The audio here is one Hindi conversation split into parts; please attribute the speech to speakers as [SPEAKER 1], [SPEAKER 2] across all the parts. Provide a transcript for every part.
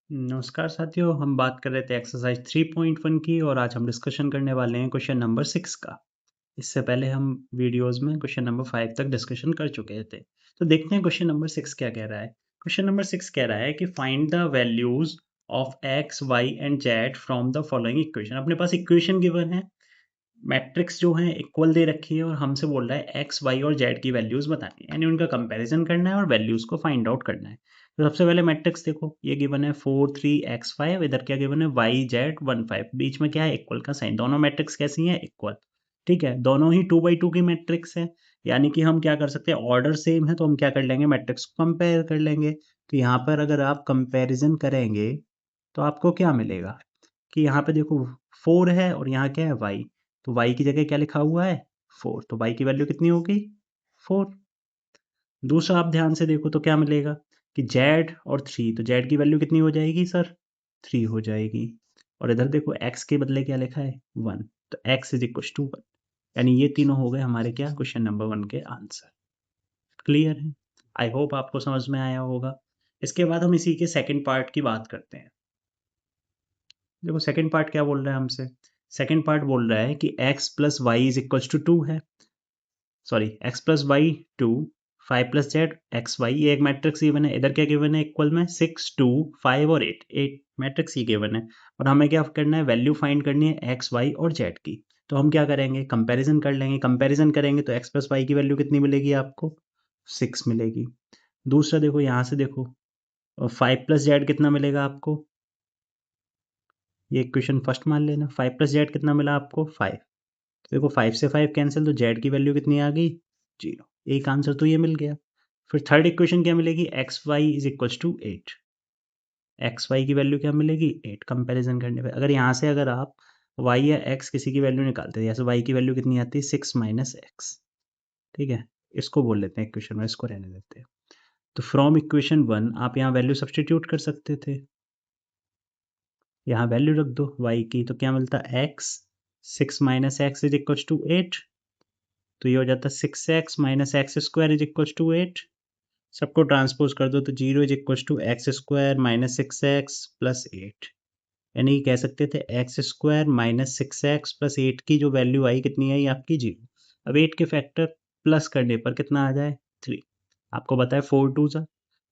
[SPEAKER 1] नमस्कार साथियों, हम बात कर रहे थे एक्सरसाइज 3.1 की और आज हम डिस्कशन करने वाले हैं क्वेश्चन नंबर 6 का। इससे पहले हम वीडियोस में क्वेश्चन नंबर 5 तक डिस्कशन कर चुके थे। तो देखते हैं क्वेश्चन नंबर 6 क्या कह रहा है। क्वेश्चन नंबर 6 कह रहा है कि find the values of x, y and z from the following equation. अपने पास इक्वेशन गिवन है, मैट्रिक्स जो है इक्वल दे रखी है और हमसे बोल रहा है एक्स, वाई और जेड की वैल्यूज बतानी है, यानी उनका कंपैरिजन करना है और वैल्यूज को फाइंड आउट करना है। तो सबसे पहले मैट्रिक्स देखो, ये गिवन है 4 3 x 5, इधर क्या गिवन है y z 1 5, बीच में क्या है इक्वल का साइन। दोनों मैट्रिक्स कैसी हैं, इक्वल। ठीक है, दोनों ही 2/2 की मैट्रिक्स है, यानी कि हम क्या कर सकते हैं, ऑर्डर सेम है तो हम क्या कर लेंगे, मैट्रिक्स को कंपेयर कर लेंगे। तो यहाँ पर अगर आप कंपेरिजन करेंगे तो आपको क्या मिलेगा कि यहाँ पे देखो 4 है और यहाँ क्या है y, तो y की जगह क्या लिखा हुआ है 4, तो y की वैल्यू कितनी होगी 4। दूसरा आप ध्यान से देखो तो क्या मिलेगा कि z और 3, तो z की वैल्यू कितनी हो जाएगी सर 3 हो जाएगी। और इधर देखो x के बदले क्या लिखा है 1, तो x इज इक्वल टू 1, यानी ये तीनों हो गए हमारे क्या क्वेश्चन नंबर 1 के आंसर। क्लियर है, आई होप आपको समझ में आया होगा। इसके बाद हम इसी के सेकंड पार्ट की बात करते हैं। देखो सेकंड पार्ट क्या बोल रहा है हमसे, सेकंड पार्ट बोल रहा है कि x plus y is equals to 2 है, sorry x plus y 2, 5 plus z x y, ये एक मैट्रिक्स गिवन है। इधर क्या गिवन है इक्वल में 6 2 5 और 8 मैट्रिक्स ही गिवन है। और हमें क्या करना है, वैल्यू फाइंड करनी है एक्स वाई और जेड की। तो हम क्या करेंगे, कंपैरिजन कर लेंगे। कंपैरिजन करेंगे तो x प्लस वाई की वैल्यू कितनी मिलेगी आपको 6 मिलेगी। दूसरा देखो यहाँ से देखो, और 5 प्लस जेड कितना मिलेगा आपको, ये इक्वेशन फर्स्ट मान लेना। 5 प्लस जेड कितना मिला आपको 5, तो देखो 5 से 5 कैंसिल, तो जेड की वैल्यू कितनी आ गई 0। एक आंसर तो ये मिल गया। फिर थर्ड इक्वेशन क्या मिलेगी, x y is equal to 8, x y की वैल्यू क्या मिलेगी 8। कंपैरिजन करने पे अगर यहाँ से अगर आप वाई या एक्स किसी की वैल्यू निकालते हैं, जैसे वाई की वैल्यू कितनी आती है 6 माइनस एक्स, ठीक है, इसको बोल लेते हैं इक्वेशन में, इसको रहने देते हैं। तो फ्रॉम इक्वेशन 1 आप यहाँ वैल्यू सब्सटीट्यूट कर सकते थे, यहाँ वैल्यू रख दो y की, तो क्या मिलता है x 6 minus x is equal to 8, तो ये हो जाता है 6x minus x square is equal to 8। सबको ट्रांसपोज कर दो तो 0 is equal to x square minus 6x plus 8, यानी कह सकते थे x square minus 6x plus 8 की जो वैल्यू आई कितनी आई आपकी 0। अब 8 के फैक्टर प्लस करने पर कितना आ जाए 3, आपको बताया 4 2 सा,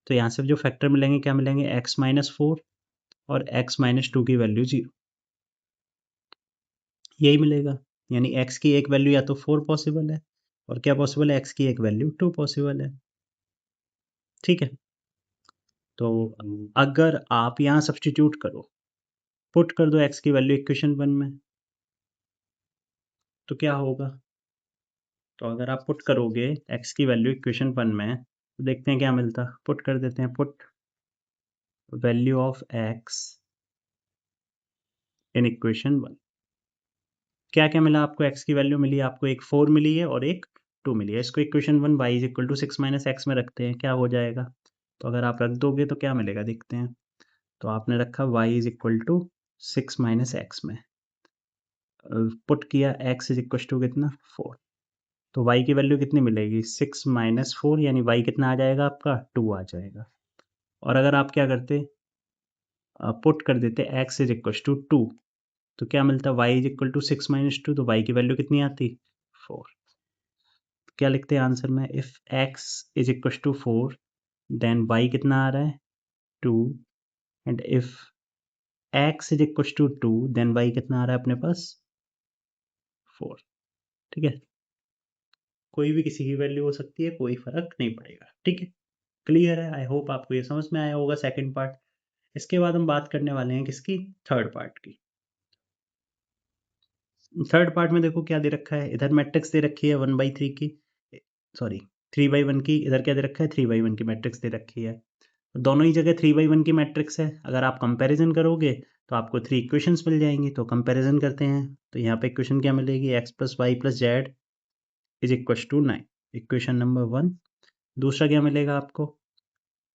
[SPEAKER 1] तो यहाँ से जो फैक्टर मिलेंगे क्या मिलेंगे x माइनस 4 और x माइनस 2 की वैल्यू 0, यही मिलेगा। यानी x की एक वैल्यू या तो 4 पॉसिबल है और क्या पॉसिबल है, x की एक वैल्यू 2 पॉसिबल है। ठीक है, तो अगर आप यहाँ सब्सटीट्यूट करो, पुट कर दो x की वैल्यू इक्वेशन 1 में, तो क्या होगा, तो अगर आप पुट करोगे x की वैल्यू इक्वेशन 1 में तो देखते हैं क्या मिलता। पुट कर देते हैं, put value of x in equation 1, क्या क्या मिला आपको, x की वैल्यू मिली आपको एक 4 मिली है और एक 2 मिली है। इसको equation 1 y is equal to 6 minus x में रखते हैं, क्या हो जाएगा, तो अगर आप रख दोगे तो क्या मिलेगा देखते हैं। तो आपने रखा y is equal to 6 minus x में, पुट किया x इज इक्वल टू कितना 4, तो y की वैल्यू कितनी मिलेगी 6 माइनस 4, यानी y कितना आ जाएगा आपका 2 आ जाएगा। और अगर आप क्या करते, पुट कर देते x इज इक्वल टू 2, तो क्या मिलता y is equal to 6 minus 2, तो y की वैल्यू कितनी आती 4। क्या लिखते हैं आंसर में, if x is equal to 4 then y कितना आ रहा है 2, and if x is equal to 2 then y कितना आ रहा है अपने पास 4। ठीक है, कोई भी किसी की वैल्यू हो सकती है, कोई फर्क नहीं पड़ेगा। ठीक है, क्लियर है, आई होप आपको ये समझ में आया होगा सेकंड पार्ट। इसके बाद हम बात करने वाले हैं किसकी, थर्ड पार्ट की। थर्ड पार्ट में देखो क्या दे रखा है, इधर मैट्रिक्स दे रखी है 1/3 की, सॉरी 3/1 की, इधर क्या दे रखा है 3/1 की मैट्रिक्स दे रखी है। दोनों ही जगह 3/1 की मैट्रिक्स है, अगर आप कंपैरिजन करोगे तो आपको 3 इक्वेशंस मिल जाएंगी। तो कंपैरिजन करते हैं, तो यहाँ पे इक्वेशन क्या मिलेगी, x plus Y plus Z is equal to 9, equation number 1। दूसरा क्या मिलेगा आपको,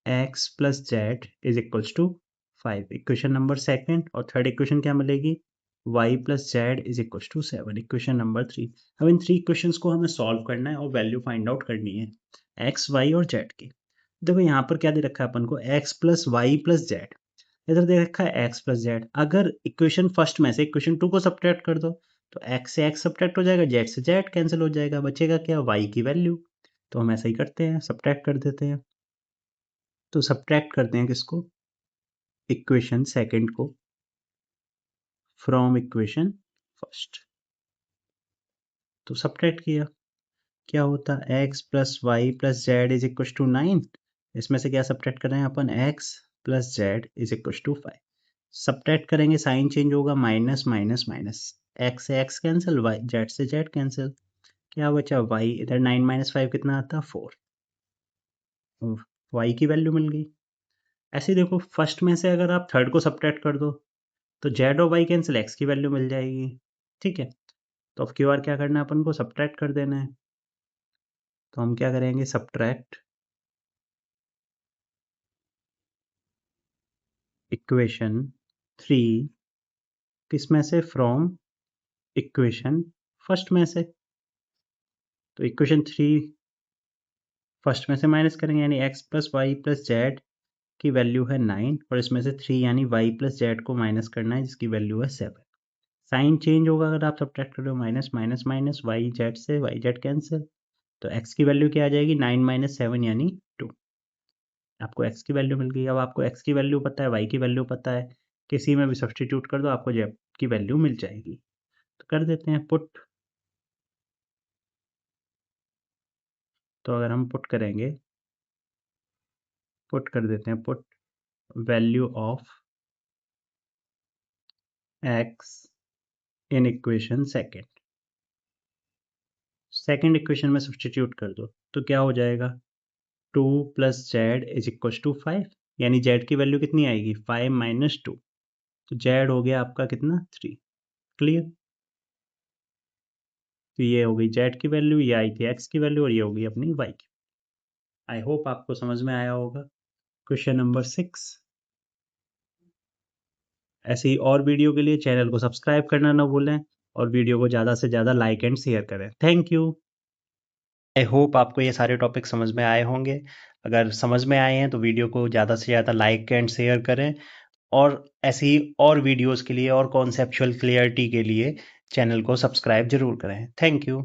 [SPEAKER 1] x plus Z is equals to 5, equation number second. और थर्ड इक्वेशन क्या मिलेगी, y plus Z is equals to 7, equation number 3। अब इन 3 इक्वेशंस को हमें सॉल्व करना है और वैल्यू फाइंड आउट करनी है x, y और z की। देखो यहाँ पर क्या दे रखा है अपन को, x plus Y plus z, इधर दे रखा है x प्लस जेड। अगर इक्वेशन फर्स्ट में से इक्वेशन 2 को सब्ट्रैक्ट कर दो तो x से x सब्ट्रैक्ट हो जाएगा, z से z कैंसिल हो जाएगा, बचेगा क्या, y की वैल्यू। तो हम ऐसा ही करते हैं, सब्ट्रैक्ट कर देते हैं। तो सब्ट्रैक्ट करते हैं किसको, इक्वेशन सेकंड को फ्रॉम इक्वेशन फर्स्ट। तो सब्ट्रैक्ट किया, क्या होता है, x plus Y plus Z is equal to 9। इसमें से क्या सब्ट्रैक्ट कर रहे हैं अपन, x plus Z is equal to 5। Subtract करेंगे साइन चेंज होगा, माइनस माइनस माइनस, x से x कैंसिल, y जेड से जेड कैंसिल, क्या बचा y, इधर 9 माइनस 5 कितना आता, 4। y की वैल्यू मिल गई। ऐसे ही देखो फर्स्ट में से अगर आप थर्ड को सब्ट्रैक्ट कर दो तो z और y कैंसिल, x की वैल्यू मिल जाएगी। ठीक है, तो अब क्यू आर क्या करना है, अपन को सब्ट्रैक्ट कर देना है। तो हम क्या करेंगे, सब्ट्रैक्ट इक्वेशन 3 किस में से, फ्रॉम इक्वेशन फर्स्ट में से। तो इक्वेशन 3 फर्स्ट में से माइनस करेंगे, यानी x plus Y plus z की वैल्यू है 9 और इसमें से 3 यानी y प्लस जेड को माइनस करना है जिसकी वैल्यू है 7। साइन चेंज होगा अगर आप सब्ट्रैक्ट कर रहे हो, minus minus minus, y z से वाई जेड कैंसिल, तो x की वैल्यू क्या आ जाएगी, 9 माइनस 7 यानी 2। आपको x की वैल्यू मिल गई। अब आपको x की वैल्यू पता है, y की वैल्यू पता है, किसी में भी सब्सटीट्यूट कर दो आपको z की वैल्यू मिल जाएगी। तो कर देते हैं पुट। तो अगर हम पुट करेंगे, पुट कर देते हैं, put value of x in equation second, second equation में सब्सटीट्यूट कर दो तो क्या हो जाएगा, 2 plus Z is equal to 5, यानी जेड की वैल्यू कितनी आएगी, 5 माइनस 2। तो जेड हो गया आपका कितना, 3। क्लियर। तो ये हो गई जेड की वैल्यू, ये आई थी एक्स की वैल्यू और ये हो गई अपनी वाई की। आई होप आपको समझ में आया होगा। Question number 6। ऐसे ही और वीडियो के लिए चैनल को सब्सक्राइब करना ना भूलें और वीडियो को ज़्यादा से ज़्यादा लाइक एंड शेयर करें। Thank you. आई होप आपको ये सारे टॉपिक समझ में आए होंगे। अगर समझ में आए हैं तो वीडियो को ज़्यादा से ज़्यादा लाइक एंड शेयर करें और ऐसी ही और वीडियोस के लिए और कॉन्सेप्चुअल क्लियरिटी के लिए चैनल को सब्सक्राइब जरूर करें। Thank you.